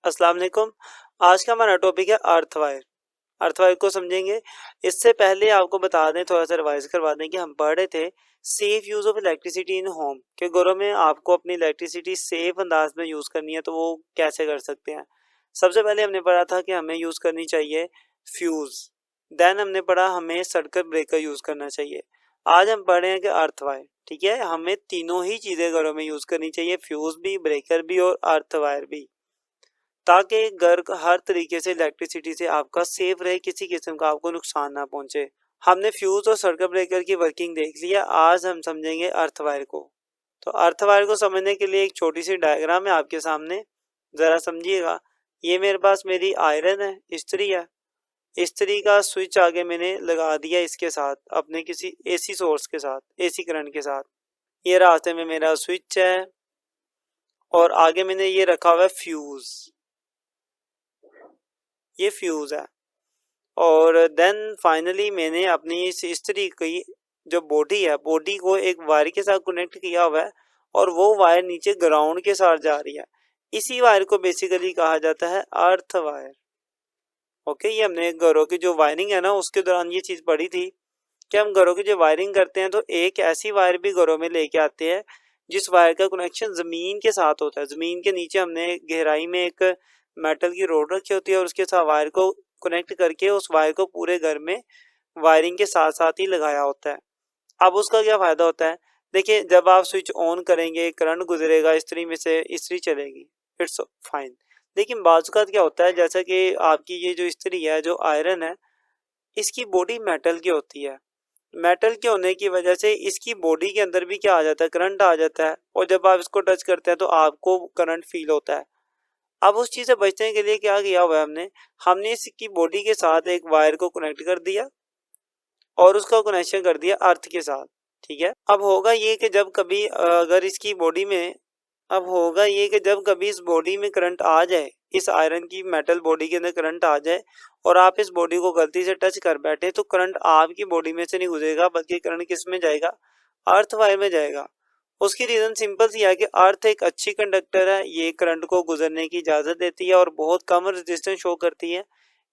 अस्सलाम वालेकुम। आज का हमारा टॉपिक है अर्थ वायर। अर्थ वायर को समझेंगे। इससे पहले आपको बता दें, थोड़ा सा रिवाइज करवा दें कि हम पढ़ रहे थे safe use of electricity in home के घरों में आपको अपनी इलेक्ट्रिसिटी सेफ अंदाज में यूज करनी है तो वो कैसे कर सकते हैं। सबसे पहले हमने पढ़ा था कि हमें यूज करनी चाहिए फ्यूज। देन हमने पढ़ा हमें सर्किट ब्रेकर यूज करना चाहिए। आज हम पढ़ रहे हैं कि अर्थ वायर। ठीक है, हमें तीनों ही चीजें घरों में यूज करनी चाहिए, फ्यूज भी, ब्रेकर भी और अर्थ वायर भी, ताकि घर का हर तरीके से इलेक्ट्रिसिटी से आपका सेफ रहे, किसी किस्म का आपको नुकसान ना पहुंचे। हमने फ्यूज और सर्किट ब्रेकर की वर्किंग देख लिया। आज हम समझेंगे अर्थ वायर को। तो अर्थ वायर को समझने के लिए एक छोटी सी डायग्राम है आपके सामने, जरा समझिएगा। ये मेरे पास मेरी आयरन है, इस्त्री है। इस्त्री का स्विच आगे मैंने लगा दिया इसके साथ, अपने किसी एसी सोर्स के साथ, एसी करंट के साथ। ये रास्ते में मेरा स्विच है और आगे मैंने ये रखा हुआ है फ्यूज। ये फ्यूज है और देन फाइनली मैंने अपनी इस इस्त्री की जो बॉडी है, बॉडी को एक वायर के साथ कनेक्ट किया हुआ है और वो वायर नीचे ग्राउंड के साथ जा रही है। इसी वायर को बेसिकली कहा जाता है अर्थ वायर। ओके, ये हमने घरों की जो वायरिंग है ना, उसके दौरान ये चीज पढ़ी थी कि हम घरों की जो वायरिंग करते हैं तो एक ऐसी वायर भी घरों में लेके आते हैं जिस वायर का कनेक्शन जमीन के साथ होता है। जमीन के नीचे हमने गहराई में एक मेटल की रोड रखी होती है और उसके साथ वायर को कनेक्ट करके उस वायर को पूरे घर में वायरिंग के साथ साथ ही लगाया होता है। अब उसका क्या फायदा होता है, देखिए जब आप स्विच ऑन करेंगे करंट गुजरेगा, इस्त्री में से इस्त्री चलेगी, इट्स फाइन। लेकिन बाज़ क्या होता है, जैसा कि आपकी ये जो इस्त्री है, जो आयरन है, इसकी बॉडी मेटल की होती है। मेटल के होने की वजह से इसकी बॉडी के अंदर भी क्या आ जाता है, करंट आ जाता है और जब आप इसको टच करते हैं तो आपको करंट फील होता है। अब उस चीज से बचने के लिए क्या किया हुआ है हमने, इसकी बॉडी के साथ एक वायर को कनेक्ट कर दिया और उसका कनेक्शन कर दिया अर्थ के साथ। ठीक है, अब होगा ये कि जब कभी अगर इसकी बॉडी में अब होगा ये कि जब कभी इस बॉडी में करंट आ जाए, इस आयरन की मेटल बॉडी के अंदर करंट आ जाए और आप इस बॉडी को गलती से टच कर बैठे तो करंट आपकी बॉडी में से नहीं गुजरेगा, बल्कि करंट किस में जाएगा, अर्थ वायर में जाएगा। उसकी रीजन सिंपल सी है कि अर्थ एक अच्छी कंडक्टर है, ये करंट को गुजरने की इजाजत देती है और बहुत कम रेजिस्टेंस शो करती है।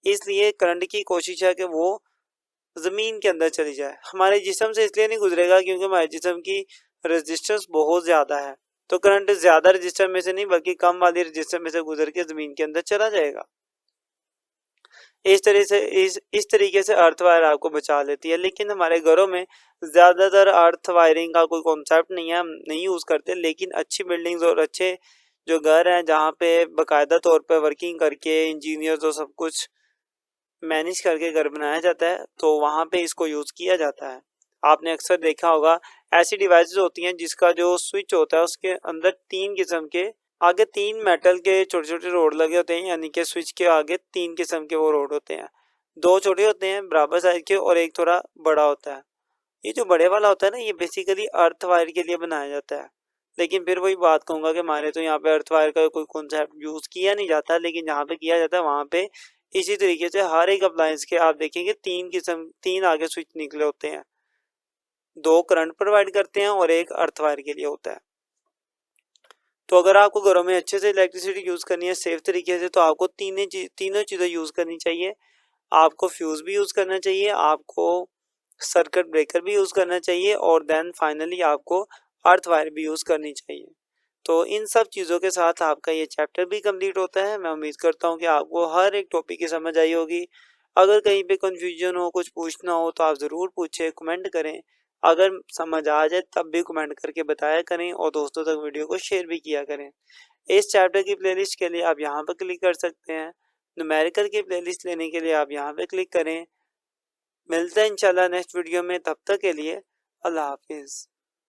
इसलिए करंट की कोशिश है कि वो जमीन के अंदर चली जाए। हमारे जिस्म से इसलिए नहीं गुजरेगा क्योंकि हमारे जिस्म की रेजिस्टेंस बहुत ज्यादा है, तो करंट ज्यादा रजिस्टर में से नहीं बल्कि कम वाली रजिस्टर में से गुजर के जमीन के अंदर चला जाएगा। इस तरीके से अर्थ वायर आपको बचा लेती है। लेकिन हमारे घरों में ज्यादातर अर्थ वायरिंग का कोई कॉन्सेप्ट नहीं है, हम नहीं यूज करते। लेकिन अच्छी बिल्डिंग्स और अच्छे जो घर हैं जहाँ पे बाकायदा तौर पे वर्किंग करके इंजीनियर्स और सब कुछ मैनेज करके घर बनाया जाता है, तो वहाँ पे इसको यूज किया जाता है। आपने अक्सर देखा होगा ऐसी डिवाइसेस होती हैं जिसका जो स्विच होता है उसके अंदर तीन किस्म के, आगे तीन मेटल के छोटे छोटे रोड लगे होते हैं, यानी कि स्विच के आगे तीन किस्म के वो रोड होते हैं। दो छोटे होते हैं बराबर साइज के और एक थोड़ा बड़ा होता है। ये जो बड़े वाला होता है ना, ये बेसिकली अर्थ वायर के लिए बनाया जाता है। लेकिन फिर वही बात कहूंगा कि हमारे तो यहाँ पे अर्थ वायर का कोई कॉन्सेप्ट यूज किया नहीं जाता, लेकिन जहाँ पे किया जाता है वहाँ पे इसी तरीके से हर एक अप्लायंस के आप देखेंगे तीन आगे स्विच निकले होते हैं, दो करंट प्रोवाइड करते हैं और एक अर्थ वायर के लिए होता है। तो अगर आपको घरों में अच्छे से इलेक्ट्रिसिटी यूज करनी है सेफ तरीके से, तो आपको तीनों चीजें यूज करनी चाहिए। आपको फ्यूज भी यूज करना चाहिए, आपको सर्किट ब्रेकर भी यूज करना चाहिए और देन फाइनली आपको अर्थ वायर भी यूज करनी चाहिए। तो इन सब चीज़ों के साथ आपका ये चैप्टर भी कंप्लीट होता है। मैं उम्मीद करता हूँ कि आपको हर एक टॉपिक की समझ आई होगी। अगर कहीं पे कंफ्यूजन हो, कुछ पूछना हो तो आप ज़रूर पूछें, कमेंट करें। अगर समझ आ जाए तब भी कमेंट करके बताया करें और दोस्तों तक वीडियो को शेयर भी किया करें। इस चैप्टर की प्लेलिस्ट के लिए आप यहाँ पर क्लिक कर सकते हैं। न्यूमेरिकल की प्लेलिस्ट लेने के लिए आप यहाँ पे क्लिक करें। मिलते हैं इंशाल्लाह नेक्स्ट वीडियो में, तब तक के लिए अल्लाह हाफिज़।